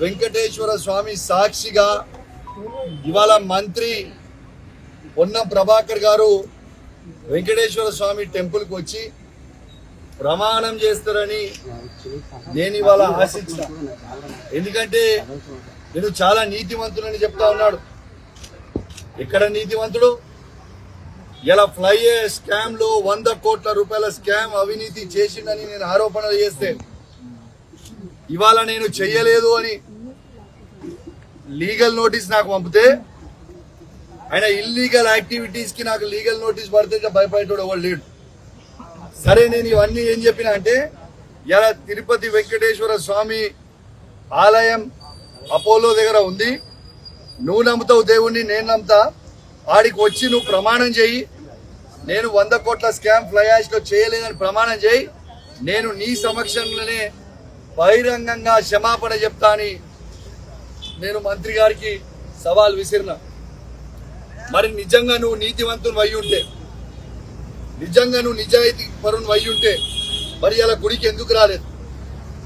వెంకటేశ్వర స్వామి సాక్షిగా ఇవాళ మంత్రి పొన్నం ప్రభాకర్ గారు వెంకటేశ్వర స్వామి టెంపుల్కి వచ్చి ప్రమాణం చేస్తారని నేను ఇవాళ ఆశించిన. ఎందుకంటే నేను చాలా నీతివంతులని చెప్తా ఉన్నాడు. ఎక్కడ నీతివంతుడు? ఇలా ఫ్లైఏ స్కామ్ లో 100 కోట్ల రూపాయల స్కామ్ అవినీతి చేసిందని నేను ఆరోపణలు చేస్తే ఇవాళ నేను చెయ్యలేదు అని లీగల్ నోటీస్ నాకు పంపితే ఆయన ఇల్లీగల్ యాక్టివిటీస్ కి నాకు లీగల్ నోటీస్ పడితే భయపడేటోడు ఎవరు లేడు. సరే, నేను ఇవన్నీ ఏం చెప్పినా అంటే ఇలా తిరుపతి వెంకటేశ్వర స్వామి ఆలయం అపోలో దగ్గర ఉంది. నువ్వు నమ్ముతావు దేవుణ్ణి, నేను నమ్ముతా. ఆడికి వచ్చి నువ్వు ప్రమాణం చేయి. నేను 100 కోట్ల స్కామ్ ఫ్లై యాష్ లో చేయలేదని ప్రమాణం చేయి. నేను నీ సమక్షంలోనే బహిరంగంగా క్షమాపణ చెప్తా అని నేను మంత్రి గారికి సవాల్ విసిరినా. మరి నిజంగా నువ్వు నీతివంతుని అయి ఉంటే, నిజంగా నువ్వు నిజాయితీ పరుని అయి ఉంటే మరి ఇలా గుడికి ఎందుకు రాలేదు?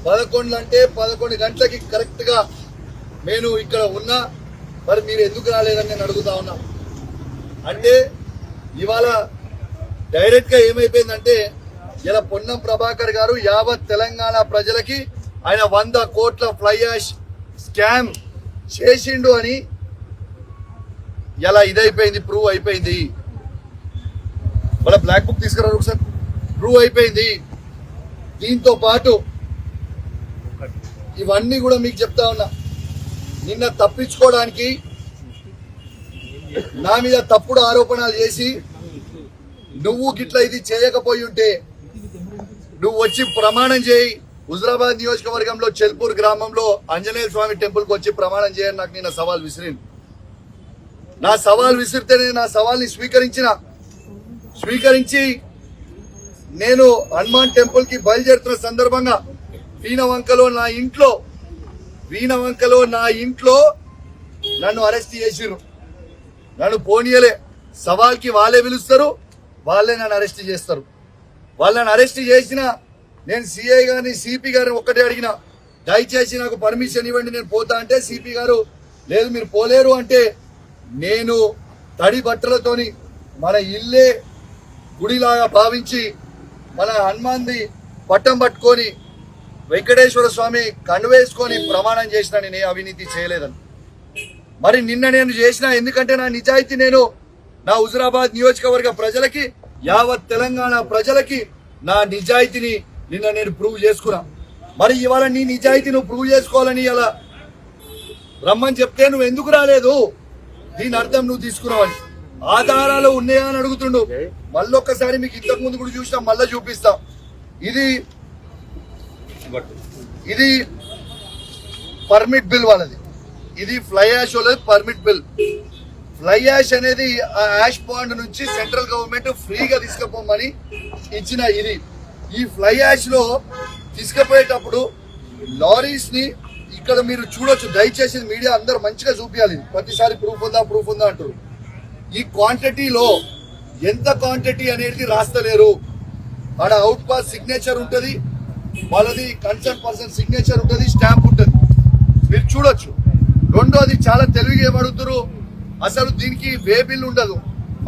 11 గంటలకి కరెక్ట్ గా నేను ఇక్కడ ఉన్నా, మరి మీరు ఎందుకు రాలేదని నేను అడుగుతా ఉన్నా. అంటే ఇవాళ డైరెక్ట్ గా ఏమైపోయిందంటే ఇలా పొన్నం ప్రభాకర్ గారు యావత్ తెలంగాణ ప్రజలకి ఆయన 100 కోట్ల ఫ్లై యాష్ స్కామ్ చేసిండు అని ఇలా ఇదైపోయింది, ప్రూవ్ అయిపోయింది. వాళ్ళ బ్లాక్ బుక్ తీసుకురారు ఒకసారి, ప్రూవ్ అయిపోయింది. దీంతో పాటు ఇవన్నీ కూడా మీకు చెప్తా ఉన్నా. నిన్న తప్పించుకోవడానికి నా మీద తప్పుడు ఆరోపణలు చేసి నువ్వు గిట్లా ఇది చేయకపోయి ఉంటే నువ్వు వచ్చి ప్రమాణం చేయి. హుజరాబాద్ నియోజకవర్గంలో చెల్పూర్ గ్రామంలో ఆంజనేయ స్వామి టెంపుల్కి వచ్చి ప్రమాణం చేయని నాకు నిన్న సవాల్ విసిరింది. నా సవాల్ విసిరితేనే నా సవాల్ని స్వీకరించి నేను హనుమాన్ టెంపుల్ కి బయలుదేరుతున్న సందర్భంగా వీణవంకలో నా ఇంట్లో నన్ను అరెస్ట్ చేసిరు. నన్ను పోనీయలే. సవాల్కి వాళ్ళే పిలుస్తారు, వాళ్ళే నన్ను అరెస్ట్ చేస్తారు. వాళ్ళని అరెస్ట్ చేసిన నేను సిఐ గారిని, సిపి గారిని ఒక్కటే అడిగిన, దయచేసి నాకు పర్మిషన్ ఇవ్వండి, నేను పోతా. అంటే సిపి గారు లేదు మీరు పోలేరు అంటే నేను తడి బట్టలతోని మన ఇల్లే గుడిలాగా భావించి మన హనుమాన్ది పట్టం పట్టుకొని వెంకటేశ్వర స్వామి కన్వేసుకొని ప్రమాణం చేసిన నేను అవినీతి చేయలేదని. మరి నిన్న నేను చేసిన, ఎందుకంటే నా నిజాయితీ నేను నా హుజరాబాద్ నియోజకవర్గ ప్రజలకి, యావత్ తెలంగాణ ప్రజలకి నా నిజాయితీని నిన్న నేను ప్రూవ్ చేసుకున్నా. మరి ఇవాళ నీ నిజాయితీ నువ్వు ప్రూవ్ చేసుకోవాలని ఇలా రమ్మని చెప్తే నువ్వు ఎందుకు రాలేదు? దీని అర్థం నువ్వు తీసుకున్నావని. ఆధారాలు ఉన్నాయా అని అడుగుతుండు. మళ్ళొక్కసారి మీకు ఇంతకు ముందు కూడా చూసినా, మళ్ళీ చూపిస్తాం. ఇది పర్మిట్ బిల్ వాళ్ళది. ఇది ఫ్లై యాష్ వాళ్ళది పర్మిట్ బిల్. ఫ్లై యాష్ అనేది ఆ యాష్ పాండ్ నుంచి సెంట్రల్ గవర్నమెంట్ ఫ్రీగా తీసుకుపోమని ఇచ్చిన ఇది. ఈ ఫ్లై యాష్ లో తీసుకుపోయేటప్పుడు లారీస్ ని ఇక్కడ మీరు చూడొచ్చు. దయచేసి మీడియా అందరూ మంచిగా చూపించాలి. ప్రతిసారి ప్రూఫ్ ఉందా అంటారు. ఈ క్వాంటిటీలో ఎంత క్వాంటిటీ అనేది రాస్తలేరు. ఆడ అవుట్ పాస్ సిగ్నేచర్ ఉంటుంది, వాళ్ళది కన్సర్న్ పర్సన్ సిగ్నేచర్ ఉంటుంది, స్టాంప్ ఉంటుంది, మీరు చూడొచ్చు. రెండోది చాలా తెలివిగా ఏమడుగుతారు, అసలు దీనికి వే బిల్ ఉండదు.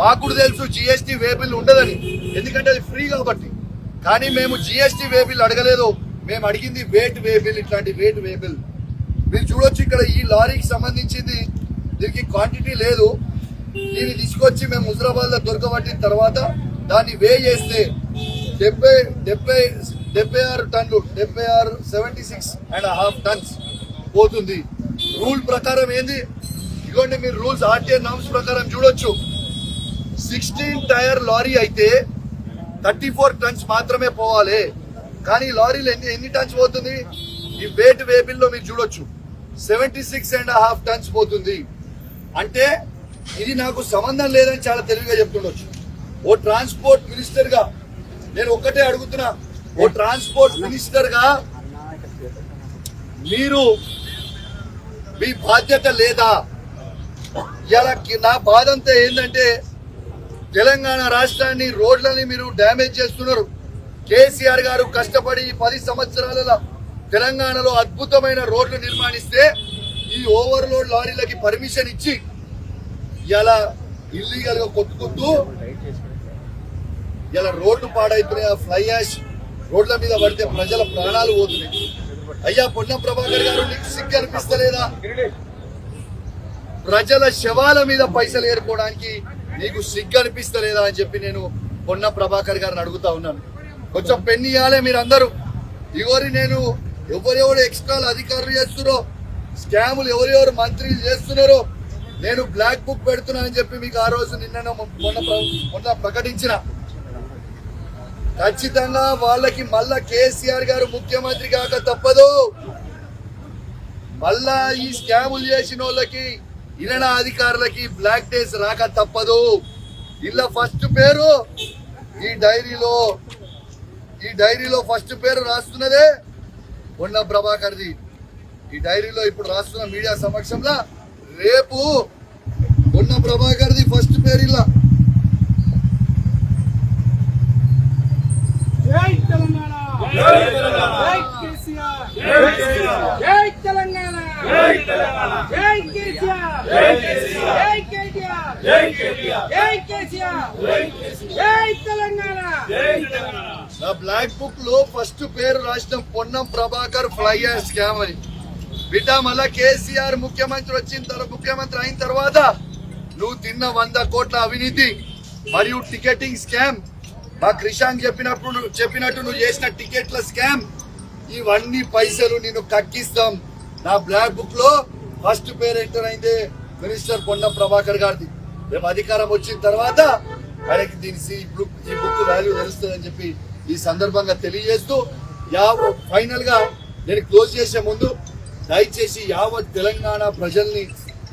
మాకు కూడా తెలుసు జిఎస్టీ వే బిల్ ఉండదని, ఎందుకంటే అది ఫ్రీ కాబట్టి. కానీ మేము జిఎస్టీ వే బిల్ అడగలేదు. మేము అడిగింది వేట్ వే బిల్. ఇట్లాంటి వేట్ వే బిల్ మీరు చూడొచ్చు. ఇక్కడ ఈ లారీకి సంబంధించింది దీనికి క్వాంటిటీ లేదు. దీన్ని తీసుకొచ్చి మేము హుజరాబాద్ లో దొరకబట్టిన తర్వాత దాన్ని వే చేస్తే 76 టన్నులు, 76.5 టన్స్ పోతుంది. రూల్ ప్రకారం ఏంది, ఇదిగోండి మీరు రూల్స్ ఆర్టీఏ నామ్స్ ప్రకారం చూడొచ్చు. 16 టైర్ లారీ అయితే 34 టన్స్ మాత్రమే పోవాలి. కానీ లారీలు ఎన్ని టన్స్ పోతుంది? ఈ వెయిట్ వేబిల్లో మీరు చూడొచ్చు 76.5 టన్స్ పోతుంది. అంటే ఇది నాకు సంబంధం లేదని చాలా తెలివిగా చెప్తుండొచ్చు. ఓ ట్రాన్స్పోర్ట్ మినిస్టర్ గా నేను ఒక్కటే అడుగుతున్నా, ఓ ట్రాన్స్పోర్ట్ మినిస్టర్ గా మీరు మీ బాధ్యత లేదా? ఇలా నా బాధ అంతా ఏంటంటే తెలంగాణ రాష్ట్రాన్ని, రోడ్లని మీరు డ్యామేజ్ చేస్తున్నారు. కేసీఆర్ గారు కష్టపడి 10 సంవత్సరాలలో తెలంగాణలో అద్భుతమైన రోడ్లు నిర్మాణిస్తే ఈ ఓవర్లోడ్ లారీలకి పర్మిషన్ ఇచ్చి ఇలా ఇల్లీగల్ గా కొట్టుకుంటూ ఇలా రోడ్డు పాడైతున్నాయి. ఫ్లై యాష్ రోడ్ల మీద పడితే ప్రజల ప్రాణాలు పోతున్నాయి. అయ్యా పొన్నం ప్రభాకర్ గారు, నీకు సిగ్గు అనిపిస్తలేదా? ప్రజల శవాల మీద పైసలు ఏరుకోవడానికి నీకు సిగ్గు అనిపిస్తలేదా అని చెప్పి నేను పొన్నం ప్రభాకర్ గారిని అడుగుతా ఉన్నాను. కొంచెం పెన్ను ఇవ్వాలి మీరందరూ. ఇవరి నేను ఎవరెవరు ఎక్స్ట్రాలు అధికారులు చేస్తున్నారో, స్కాములు ఎవరెవరు మంత్రులు చేస్తున్నారో నేను బ్లాక్ బుక్ పెడుతున్నానని చెప్పి మీకు ఆ రోజు మొన్న ప్రకటించిన. ఖచ్చితంగా వాళ్ళకి మళ్ళా కేసీఆర్ గారు ముఖ్యమంత్రి కాక తప్పదు. మళ్ళా ఈ స్కాములు చేసిన వాళ్ళకి, ఇరణ అధికారులకి బ్లాక్ డేస్ రాక తప్పదు. ఇలా ఫస్ట్ పేరు ఈ డైరీలో ఫస్ట్ పేరు రాస్తున్నదే పొన్నం ప్రభాకర్ది. ఈ డైరీలో ఇప్పుడు రాస్తున్న మీడియా సమక్షంలో రేపు పొన్నం ప్రభాకర్ది ఫస్ట్ పేరు ఇలా. జై తెలంగాణ, జై కేసీఆర్, జై తెలంగాణ, జై కేసీఆర్, జై కేటీఆర్, జై కేసీఆర్, జై తెలంగాణ. నా బ్లాక్ బుక్ లో ఫస్ట్ పేరు రాసిన Ponnam Prabhakar fly ash scam అని. బిడ్డ మళ్ళా కేసీఆర్ ముఖ్యమంత్రి అయిన తర్వాత నువ్వు తిన్న 100 కోట్ల అవినీతి మరియు టికెటింగ్ స్కామ్, మా క్రిషాంక్ చెప్పినట్టు నువ్వు చేసిన టికెట్ల స్కామ్, ఇవన్నీ పైసలు నేను కక్కిస్తాం. నా బ్లాక్ బుక్ లో ఫస్ట్ పేరు ఎంటర్ అయింది మినిస్టర్ పొన్నం ప్రభాకర్ గారిది. రేపు అధికారం వచ్చిన తర్వాత ఆయనకి ఈ బుక్ వాల్యూ తెలుస్తుందని చెప్పి ఈ సందర్భంగా తెలియజేస్తూ ఫైనల్ గా నేను క్లోజ్ చేసే ముందు దయచేసి యావత్ తెలంగాణ ప్రజల్ని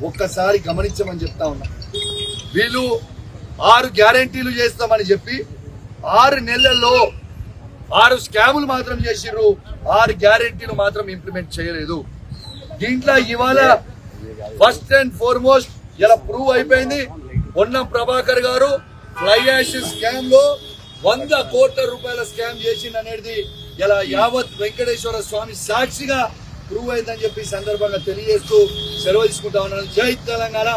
ఒక్కసారి గమనించమని చెప్తా ఉన్నా. వీళ్ళు 6 గ్యారెంటీలు చేస్తామని చెప్పి 6 నెలల్లో 6 స్కాములు మాత్రం చేసిర్రు. 6 గ్యారెంటీలు మాత్రం ఇంప్లిమెంట్ చేయలేదు. దీంట్లో ఇవాళ ఫస్ట్ అండ్ ఫార్మోస్ట్ ఇలా ప్రూవ్ అయిపోయింది. పొన్నం ప్రభాకర్ గారు ఫ్లై యాష్ స్కామ్ లో 100 కోట్ల రూపాయల స్కామ్ చేసింది అనేది ఇలా యావత్ వెంకటేశ్వర స్వామి సాక్షిగా ప్రూవ్ అయిందని చెప్పి సందర్భంగా తెలియజేస్తూ సెలవు తీసుకుంటా ఉన్నాను. జై తెలంగాణ.